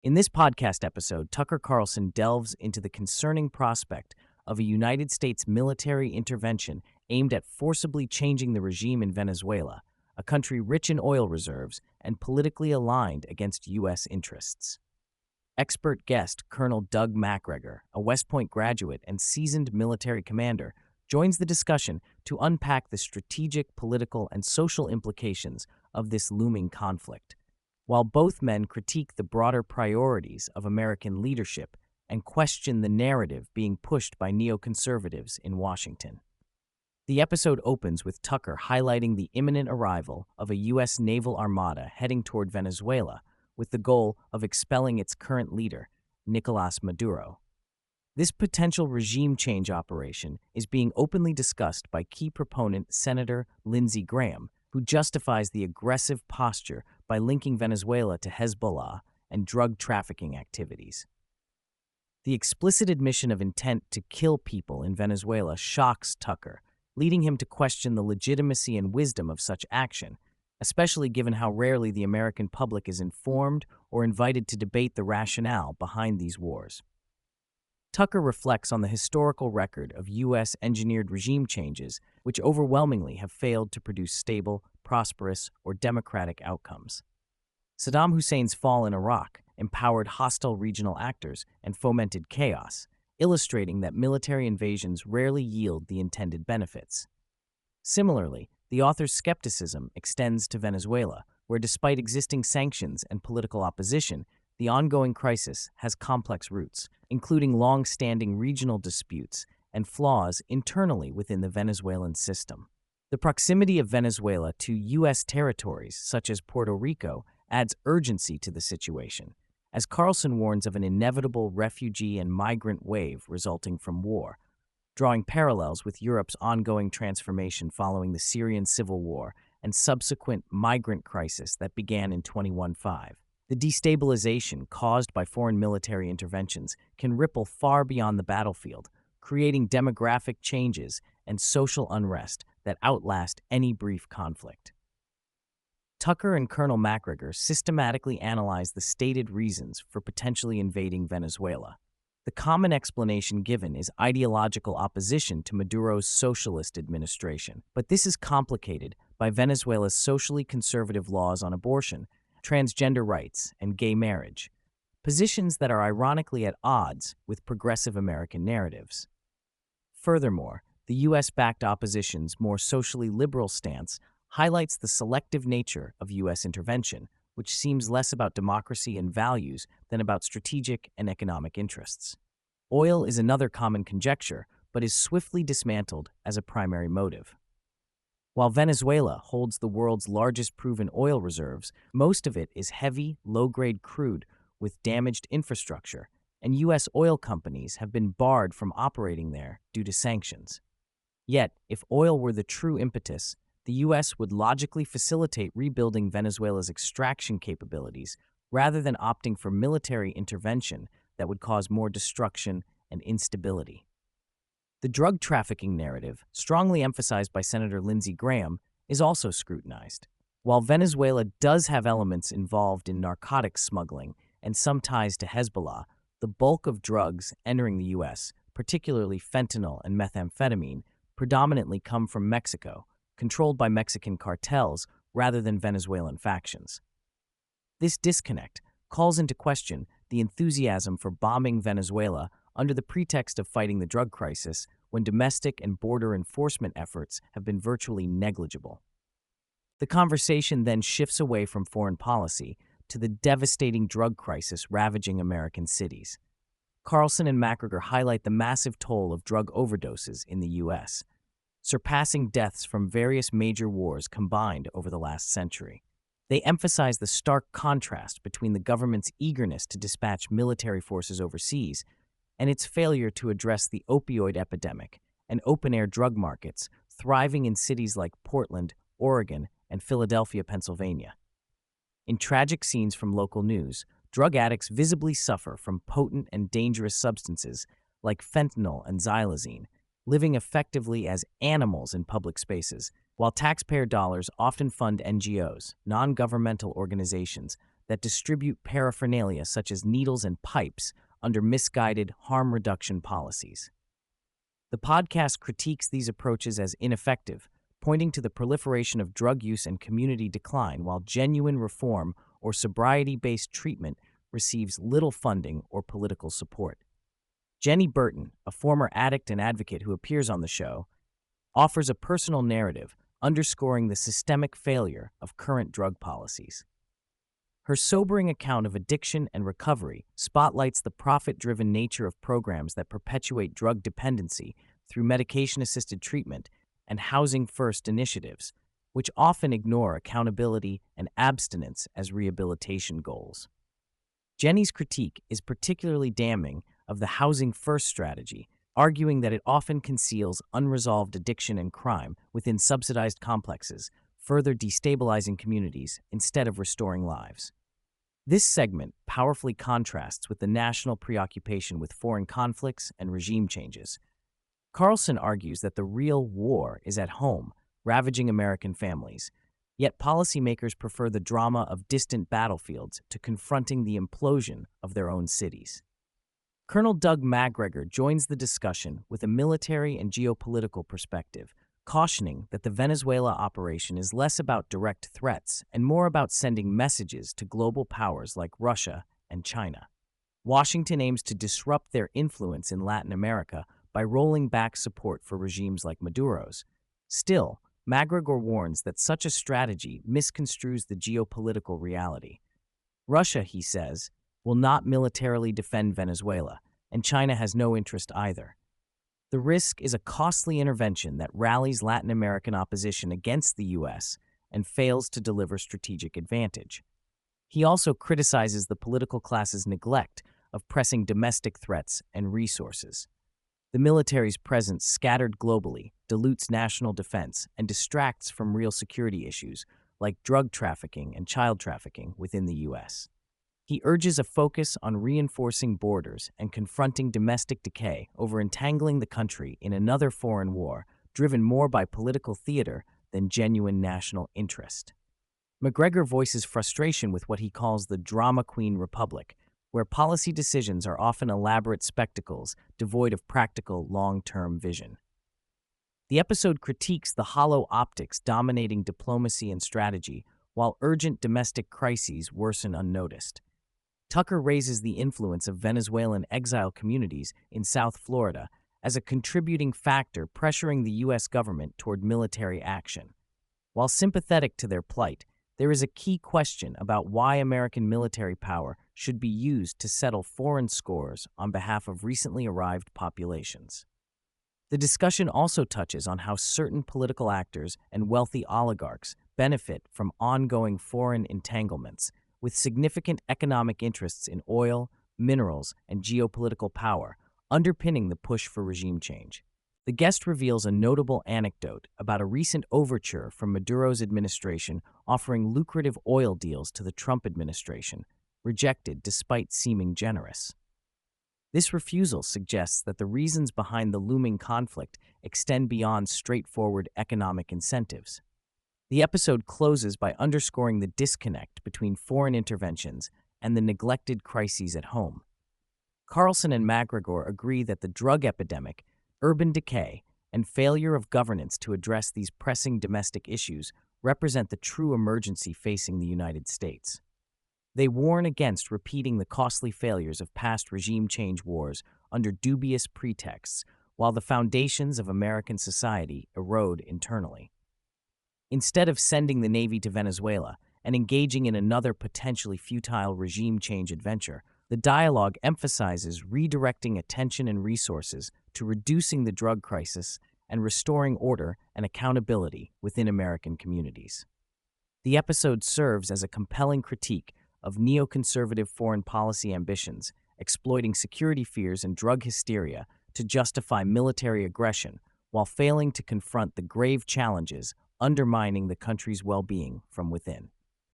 In this podcast episode, Tucker Carlson delves into the concerning prospect of a United States military intervention aimed at forcibly changing the regime in Venezuela, a country rich in oil reserves and politically aligned against U.S. interests. Expert guest Colonel Doug MacGregor, a West Point graduate and seasoned military commander, joins the discussion to unpack the strategic, political, and social implications of this looming conflict. While both men critique the broader priorities of American leadership and question the narrative being pushed by neoconservatives in Washington. The episode opens with Tucker highlighting the imminent arrival of a U.S. naval armada heading toward Venezuela with the goal of expelling its current leader, Nicolas Maduro. This potential regime change operation is being openly discussed by key proponent Senator Lindsey Graham, who justifies the aggressive posture by linking Venezuela to Hezbollah and drug trafficking activities. The explicit admission of intent to kill people in Venezuela shocks Tucker, leading him to question the legitimacy and wisdom of such action, especially given how rarely the American public is informed or invited to debate the rationale behind these wars. Tucker reflects on the historical record of U.S.-engineered regime changes which overwhelmingly have failed to produce stable, prosperous, or democratic outcomes. Saddam Hussein's fall in Iraq empowered hostile regional actors and fomented chaos, illustrating that military invasions rarely yield the intended benefits. Similarly, the author's skepticism extends to Venezuela, where despite existing sanctions and political opposition, the ongoing crisis has complex roots, including long-standing regional disputes and flaws internally within the Venezuelan system. The proximity of Venezuela to U.S. territories, such as Puerto Rico, adds urgency to the situation, as Carlson warns of an inevitable refugee and migrant wave resulting from war, drawing parallels with Europe's ongoing transformation following the Syrian civil war and subsequent migrant crisis that began in 2015. The destabilization caused by foreign military interventions can ripple far beyond the battlefield, creating demographic changes and social unrest that outlast any brief conflict. Tucker and Colonel MacGregor systematically analyze the stated reasons for potentially invading Venezuela. The common explanation given is ideological opposition to Maduro's socialist administration, but this is complicated by Venezuela's socially conservative laws on abortion, transgender rights, and gay marriage, positions that are ironically at odds with progressive American narratives. Furthermore, the U.S.-backed opposition's more socially liberal stance highlights the selective nature of U.S. intervention, which seems less about democracy and values than about strategic and economic interests. Oil is another common conjecture, but is swiftly dismantled as a primary motive. While Venezuela holds the world's largest proven oil reserves, most of it is heavy, low-grade crude with damaged infrastructure, and U.S. oil companies have been barred from operating there due to sanctions. Yet, if oil were the true impetus, the U.S. would logically facilitate rebuilding Venezuela's extraction capabilities rather than opting for military intervention that would cause more destruction and instability. The drug trafficking narrative, strongly emphasized by Senator Lindsey Graham, is also scrutinized. While Venezuela does have elements involved in narcotics smuggling and some ties to Hezbollah, the bulk of drugs entering the U.S., particularly fentanyl and methamphetamine, predominantly come from Mexico, controlled by Mexican cartels rather than Venezuelan factions. This disconnect calls into question the enthusiasm for bombing Venezuela under the pretext of fighting the drug crisis when domestic and border enforcement efforts have been virtually negligible. The conversation then shifts away from foreign policy to the devastating drug crisis ravaging American cities. Carlson and MacGregor highlight the massive toll of drug overdoses in the U.S., surpassing deaths from various major wars combined over the last century. They emphasize the stark contrast between the government's eagerness to dispatch military forces overseas and its failure to address the opioid epidemic and open-air drug markets thriving in cities like Portland, Oregon, and Philadelphia, Pennsylvania. In tragic scenes from local news, drug addicts visibly suffer from potent and dangerous substances like fentanyl and xylazine, living effectively as animals in public spaces, while taxpayer dollars often fund NGOs, non-governmental organizations, that distribute paraphernalia such as needles and pipes under misguided harm reduction policies. The podcast critiques these approaches as ineffective, pointing to the proliferation of drug use and community decline, while genuine reform or sobriety-based treatment receives little funding or political support. Jenny Burton, a former addict and advocate who appears on the show, offers a personal narrative underscoring the systemic failure of current drug policies. Her sobering account of addiction and recovery spotlights the profit-driven nature of programs that perpetuate drug dependency through medication-assisted treatment and housing-first initiatives, which often ignore accountability and abstinence as rehabilitation goals. Jenny's critique is particularly damning of the housing-first strategy, arguing that it often conceals unresolved addiction and crime within subsidized complexes, further destabilizing communities instead of restoring lives. This segment powerfully contrasts with the national preoccupation with foreign conflicts and regime changes. Carlson argues that the real war is at home, ravaging American families, yet policymakers prefer the drama of distant battlefields to confronting the implosion of their own cities. Colonel Doug MacGregor joins the discussion with a military and geopolitical perspective, cautioning that the Venezuela operation is less about direct threats and more about sending messages to global powers like Russia and China. Washington aims to disrupt their influence in Latin America by rolling back support for regimes like Maduro's. Still, MacGregor warns that such a strategy misconstrues the geopolitical reality. Russia, he says, will not militarily defend Venezuela, and China has no interest either. The risk is a costly intervention that rallies Latin American opposition against the U.S. and fails to deliver strategic advantage. He also criticizes the political class's neglect of pressing domestic threats and resources. The military's presence scattered globally dilutes national defense and distracts from real security issues like drug trafficking and child trafficking within the U.S. He urges a focus on reinforcing borders and confronting domestic decay over entangling the country in another foreign war driven more by political theater than genuine national interest. MacGregor voices frustration with what he calls the drama queen republic, where policy decisions are often elaborate spectacles devoid of practical long-term vision. The episode critiques the hollow optics dominating diplomacy and strategy, while urgent domestic crises worsen unnoticed. Tucker raises the influence of Venezuelan exile communities in South Florida as a contributing factor pressuring the U.S. government toward military action. While sympathetic to their plight, there is a key question about why American military power should be used to settle foreign scores on behalf of recently arrived populations. The discussion also touches on how certain political actors and wealthy oligarchs benefit from ongoing foreign entanglements, with significant economic interests in oil, minerals, and geopolitical power underpinning the push for regime change. The guest reveals a notable anecdote about a recent overture from Maduro's administration offering lucrative oil deals to the Trump administration, rejected despite seeming generous. This refusal suggests that the reasons behind the looming conflict extend beyond straightforward economic incentives. The episode closes by underscoring the disconnect between foreign interventions and the neglected crises at home. Carlson and MacGregor agree that the drug epidemic, urban decay, and failure of governance to address these pressing domestic issues represent the true emergency facing the United States. They warn against repeating the costly failures of past regime change wars under dubious pretexts, while the foundations of American society erode internally. Instead of sending the Navy to Venezuela and engaging in another potentially futile regime change adventure, the dialogue emphasizes redirecting attention and resources to reducing the drug crisis and restoring order and accountability within American communities. The episode serves as a compelling critique of neoconservative foreign policy ambitions, exploiting security fears and drug hysteria to justify military aggression while failing to confront the grave challenges undermining the country's well-being from within.